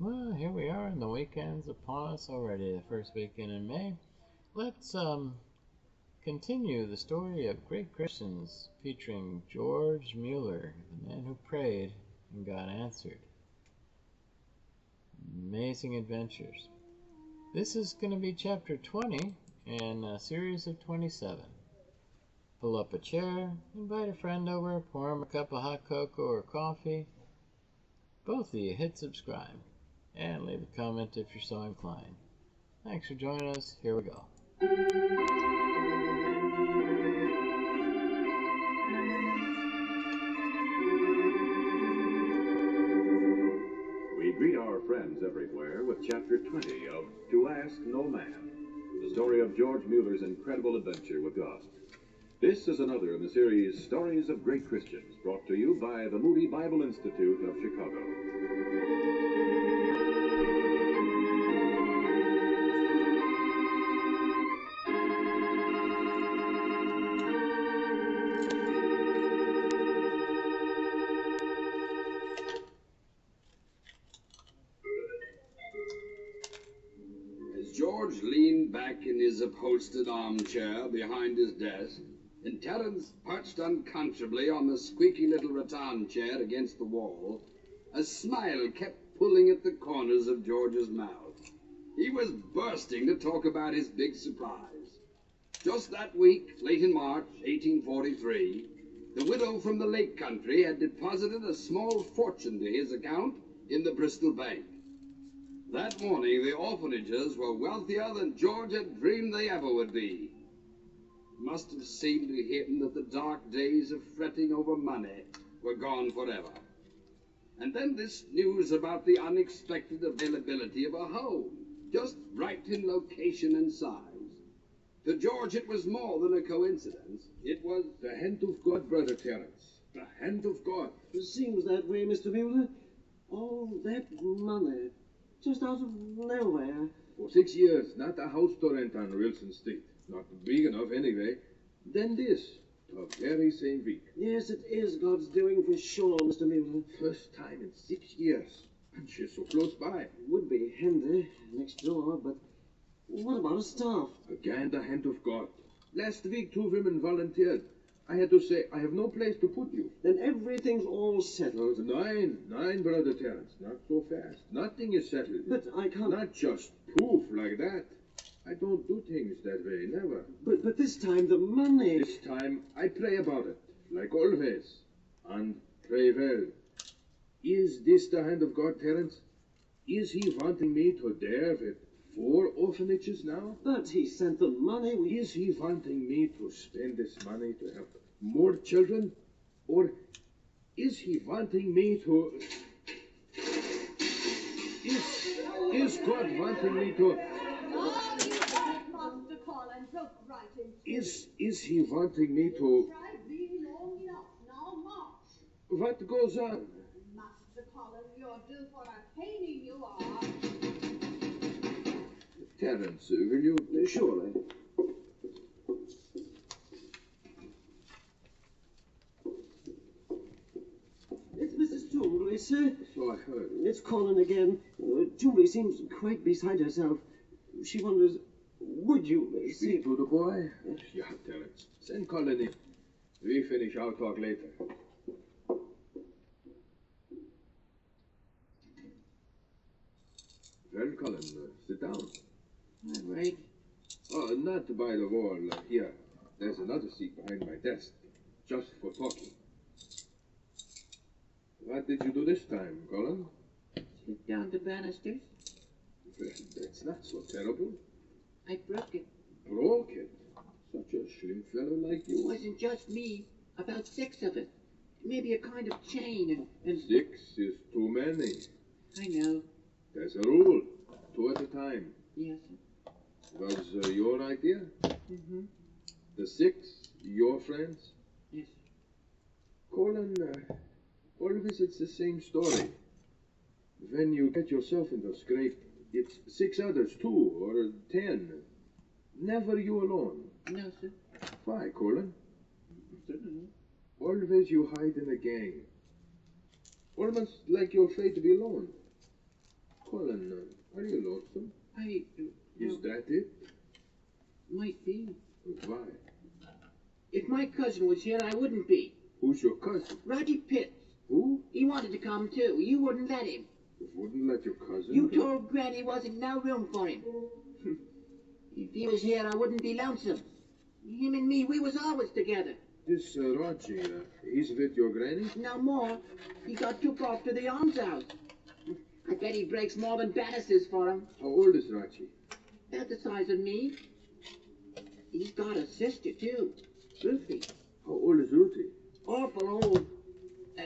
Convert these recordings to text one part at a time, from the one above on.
Well, here we are, and the weekend's upon us already, the first weekend in May. Let's continue the story of great Christians featuring George Mueller, the man who prayed and God answered. Amazing adventures. This is going to be chapter 20 in a series of 27. Pull up a chair, invite a friend over, pour him a cup of hot cocoa or coffee. Both of you hit subscribe and leave a comment if you're so inclined. Thanks for joining us. Here we go. We greet our friends everywhere with Chapter 20 of To Ask No Man, the story of George Mueller's incredible adventure with God. This is another in the series Stories of Great Christians, brought to you by the Moody Bible Institute of Chicago. As George leaned back in his upholstered armchair behind his desk, and Terence perched uncomfortably on the squeaky little rattan chair against the wall, a smile kept pulling at the corners of George's mouth. He was bursting to talk about his big surprise. Just that week, late in March 1843, the widow from the Lake Country had deposited a small fortune to his account in the Bristol Bank. That morning, the orphanages were wealthier than George had dreamed they ever would be. It must have seemed to him that the dark days of fretting over money were gone forever. And then this news about the unexpected availability of a home, just right in location and size. To George, it was more than a coincidence. It was the hand of God, Brother Terence. The hand of God. It seems that way, Mr. Mueller. All that money, just out of nowhere. For 6 years, not a house to rent on Wilson Street. Not big enough, anyway. Then this, the very same week. Yes, it is God's doing for sure, Mr. Mueller. First time in 6 years. And she's so close by. Would be handy, next door, but what about a staff? Again, the hand of God. Last week, 2 women volunteered. I had to say, I have no place to put you. Then everything's all settled. Nine, Brother Terence. Not so fast. Nothing is settled. But I can't... Not just poof like that. I don't do things that way, never. But this time the money... This time I pray about it, like always. And pray well. Is this the hand of God, Terence? Is he wanting me to dare with 4 orphanages now? But he sent the money. Is he wanting me to spend this money to help more children? Or is he wanting me to... Is God wanting me to... Oh, you Master Collins, look right into Is he wanting me to... Try being long enough. Now march. What goes on? Master Collins, you're due for a caning, you are. Terence, will you... Surely. It's Mrs. Tooley, sir. So I heard. It's Colin again. Julie seems quite beside herself. She wonders, would you see... Speak to the boy? Yeah, Terence. Send Colin in. We finish our talk later. Well, Colin, sit down. All right. Oh, not by the wall. Here. There's another seat behind my desk. Just for talking. What did you do this time, Colin? Slid down the banisters. Well, that's not so terrible. I broke it. Broke it? Such a slim fellow like It you. wasn't just me. About 6 of us. Maybe a kind of chain and 6 is too many. I know. There's a rule. 2 at a time. Yes. Was your idea? Mm-hmm. The 6, your friends? Yes. Colin, always it's the same story. When you get yourself into a scrape, it's 6 others, 2 or 10. Never you alone. No, sir. Why, Colin? Certainly. Always you hide in a gang. Almost like you're afraid to be alone. Colin. Are you lonesome? Is Well, that it? might be. Why? If my cousin was here, I wouldn't be. Who's your cousin? Roger Pitts. Who? He wanted to come too. You wouldn't let him. Wouldn't let your cousin? You told Granny wasn't no room for him. If he was here, I wouldn't be lonesome. Him and me, we was always together. This Roger, he's with your granny? No more. He got took off to the almshouse. I bet he breaks more than banisters for him. How old is Rachi? About the size of me. He's got a sister, too. Ruthie. How old is Ruthie? Awful old.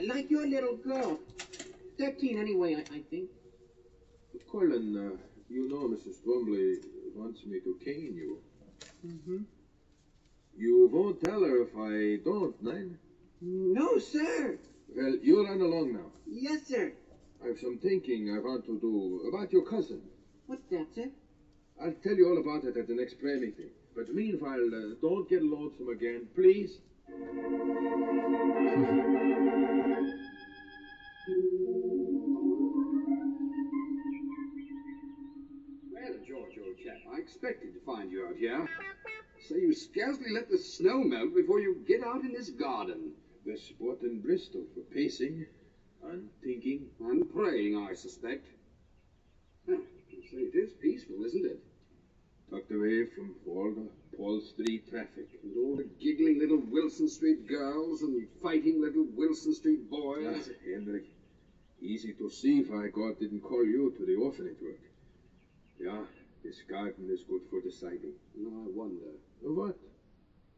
Like your little girl. 13 anyway, I think. Colin, you know Mrs. Twombly wants me to cane you. Mm-hmm. You won't tell her if I don't, nein? No, sir. Well, you run along now. Yes, sir. I've some thinking I want to do about your cousin. What's that, sir? I'll tell you all about it at the next prayer meeting. But meanwhile, don't get lonesome again, please. Well, George, old chap, I expected to find you out here. So you scarcely let the snow melt before you get out in this garden. The spot in Bristol for pacing and thinking. And praying, I suspect. Huh, you say it is peaceful, isn't it? Tucked away from all the Paul Street traffic. And all the giggling little Wilson Street girls and fighting little Wilson Street boys. Henrik, easy to see why God didn't call you to the orphanage work. Yeah, this garden is good for deciding. No, I wonder. What?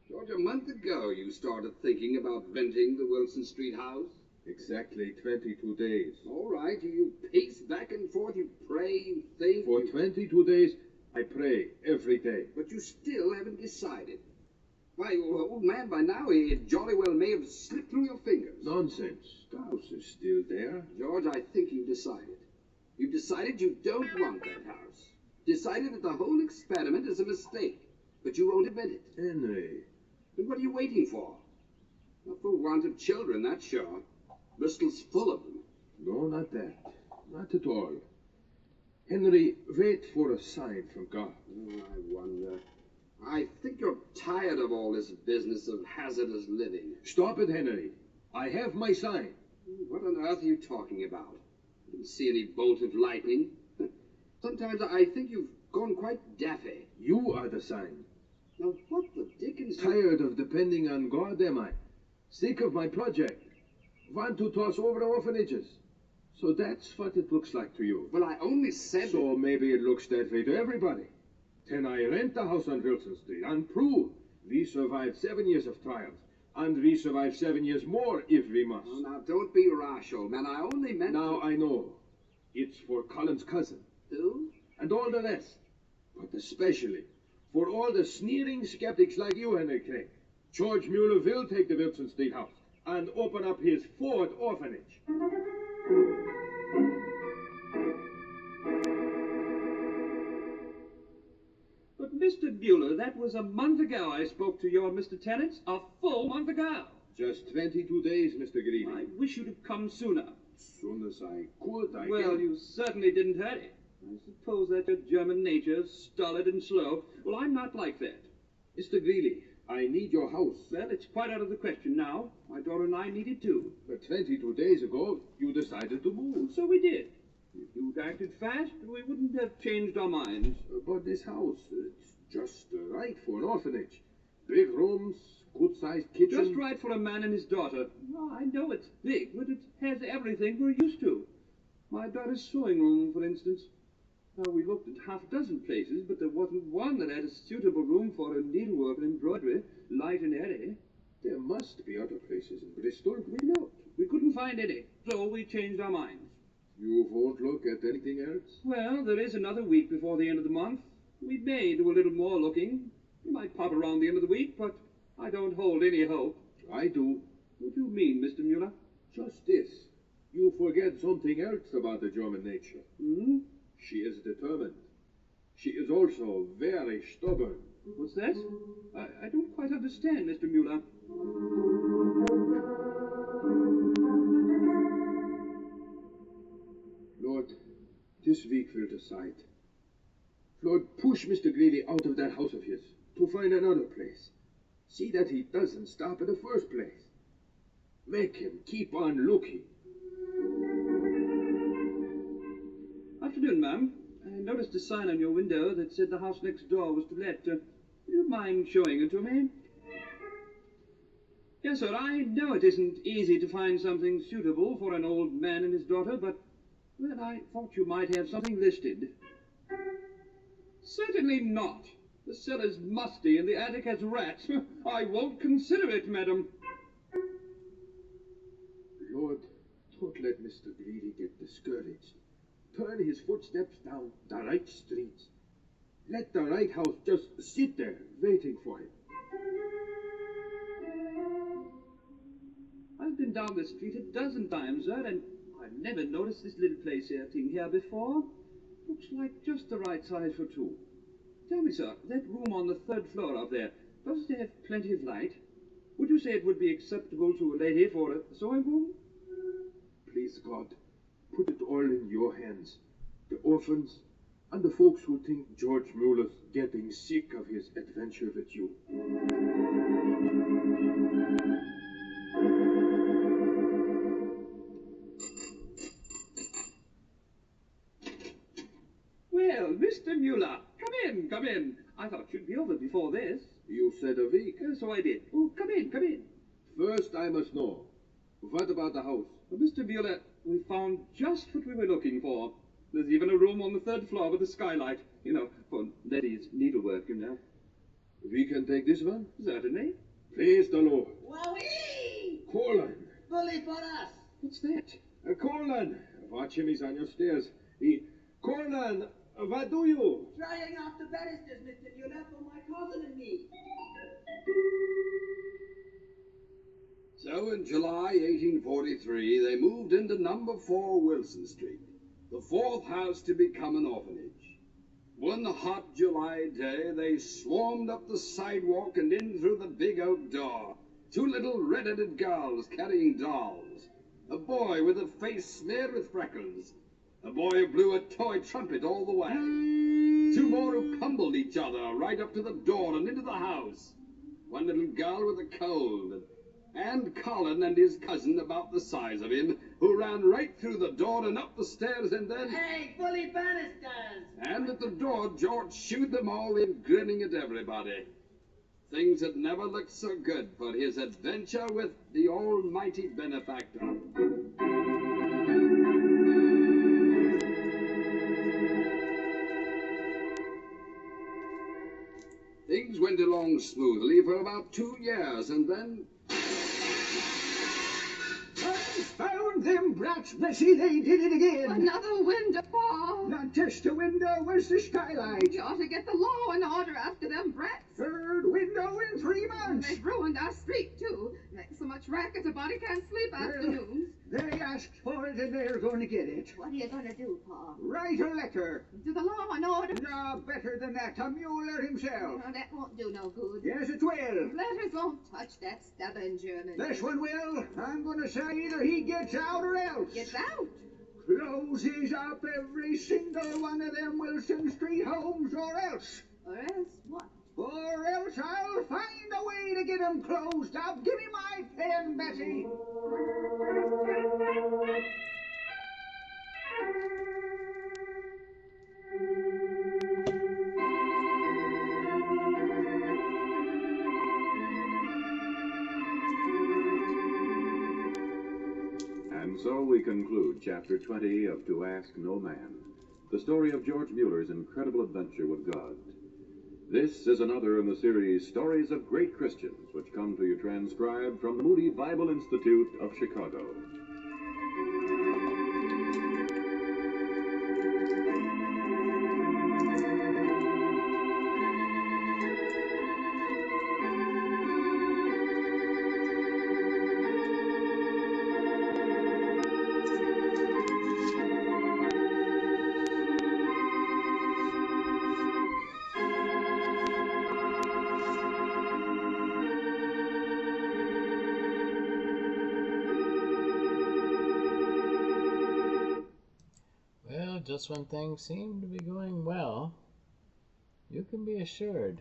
George, a month ago you started thinking about renting the Wilson Street house. Exactly 22 days. All right, you pace back and forth, you pray, you think. For 22 days, I pray every day. But you still haven't decided. Why, old man, by now it jolly well may have slipped through your fingers. Nonsense. The house is still there. George, I think you've decided. You've decided you don't want that house. Decided that the whole experiment is a mistake. But you won't admit it. Henry. Then what are you waiting for? Not for want of children, that's sure. Bristol's full of them. No, not that. Not at all. Henry, wait for a sign from God. Oh, I wonder. I think you're tired of all this business of hazardous living. Stop it, Henry. I have my sign. What on earth are you talking about? I didn't see any bolt of lightning. Sometimes I think you've gone quite daffy. You are the sign. Now, what the dickens... Tired of depending on God, am I? Sick of my project. Want to toss over the orphanages. So that's what it looks like to you. Well, I only said... So maybe it looks that way to everybody. Then I rent the house on Wilson Street and prove we survived 7 years of trials. And we survive 7 years more if we must. Oh, now, don't be rash, old man. I only meant... Now I know. It's for Colin's cousin. Who? And all the rest. But especially for all the sneering skeptics like you, Henry Craig. George Mueller will take the Wilson Street house and open up his fourth orphanage. But Mr. Mueller, that was a month ago I spoke to you and Mr. Tennant. A full month ago. Just 22 days, Mr. Greeley. I wish you'd have come sooner. Soon as I could, Well, you certainly didn't hurry. I suppose that's your German nature, stolid and slow. Well, I'm not like that. Mr. Greeley, I need your house. Well, it's quite out of the question now. My daughter and I need it too. But 22 days ago, you decided to move. So we did. If you'd acted fast, we wouldn't have changed our minds. But this house, it's just right for an orphanage. Big rooms, good-sized kitchen. Just right for a man and his daughter. Well, I know it's big, but it has everything we're used to. My daughter's sewing room, for instance. Now, we looked at half a dozen places, but there wasn't one that had a suitable room for her needlework and embroidery, light and airy. There must be other places in Bristol. We looked. We couldn't find any, so we changed our minds. You won't look at anything else? Well, there is another week before the end of the month. We may do a little more looking. We might pop around the end of the week, but I don't hold any hope. I do. What do you mean, Mr. Mueller? Just this. You forget something else about the German nature. Hmm? She is determined. She is also very stubborn. What's that? I don't quite understand, Mr. Mueller. Lord, this week we'll decide. Lord, push Mr. Greeley out of that house of his to find another place. See that he doesn't stop at the first place. Make him keep on looking. Afternoon, ma'am. I noticed a sign on your window that said the house next door was to let. Would you mind showing it to me? Yes, sir, I know it isn't easy to find something suitable for an old man and his daughter, but, well, I thought you might have something listed. Certainly not. The cellar's musty and the attic has rats. I won't consider it, madam. Lord, don't let Mr. Greeley get discouraged. Turn his footsteps down the right streets. Let the right house just sit there, waiting for him. I've been down this street a dozen times, sir, and I've never noticed this little place here before. Looks like just the right size for two. Tell me, sir, that room on the third floor up there, does it have plenty of light? Would you say it would be acceptable to a lady for a sewing room? Please, God, put it all in your hands. The orphans and the folks who think George Mueller's getting sick of his adventure with you. Well, Mr. Mueller, come in. I thought you'd be over before this. You said a week. So I did. Oh, come in. First, I must know, what about the house? Well, Mr. Mueller, we found just what we were looking for. There's even a room on the third floor with a skylight. You know, for ladies' needlework, you know. We can take this one? Certainly. Praise the Lord. Wowee! Colin! Bully for us! What's that? Colin! Watch him, he's on your stairs. Colin, what do you? Trying out the barristers, Mr. Mueller, for my cousin and me. So in July 1843, they moved into number 4 Wilson Street, the fourth house to become an orphanage. One hot July day, they swarmed up the sidewalk and in through the big oak door. 2 little red-headed girls carrying dolls. A boy with a face smeared with freckles. A boy who blew a toy trumpet all the way. 2 more who pummeled each other right up to the door and into the house. 1 little girl with a cold. And Colin and his cousin about the size of him, who ran right through the door and up the stairs and then... Hey, bully barristers! And at the door, George shooed them all in, grinning at everybody. Things had never looked so good for his adventure with the almighty benefactor. Things went along smoothly for about 2 years, and then... Found them brats, Bessie, they did it again. Another window, Pa. Not just a window, where's the skylight? You ought to get the law and order after them brats. 3rd window in 3 months. They've ruined our street, too. Makes so much racket a body can't sleep afternoons. They asked for it and they're going to get it. What are you going to do, Pa? Write a letter. To the law and order? No, better than that, to Mueller himself. Oh, that won't do no good. Yes, it will. Letters won't touch that stubborn German. This one will. I'm going to say either he gets out or else. Gets out? Closes up every single one of them Wilson Street homes or else. Or else what? Or else I'll find a way to get 'em closed up. Give me my pen, Bessie. And so we conclude Chapter 20 of To Ask No Man, the story of George Mueller's incredible adventure with God. This is another in the series Stories of Great Christians, which come to you transcribed from the Moody Bible Institute of Chicago. notice when things seem to be going well, you can be assured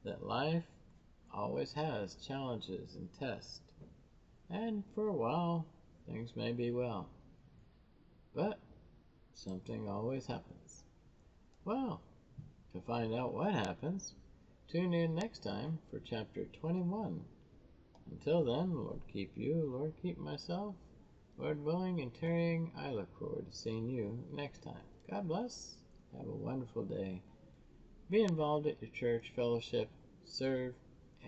that life always has challenges and tests, and for a while things may be well, but something always happens. Well, to find out what happens, tune in next time for chapter 21. Until then, Lord keep you, Lord keep myself, Lord willing and tarrying, I look forward to seeing you next time. God bless. Have a wonderful day. Be involved at your church fellowship, serve,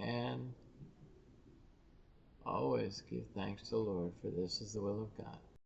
and always give thanks to the Lord, for this is the will of God.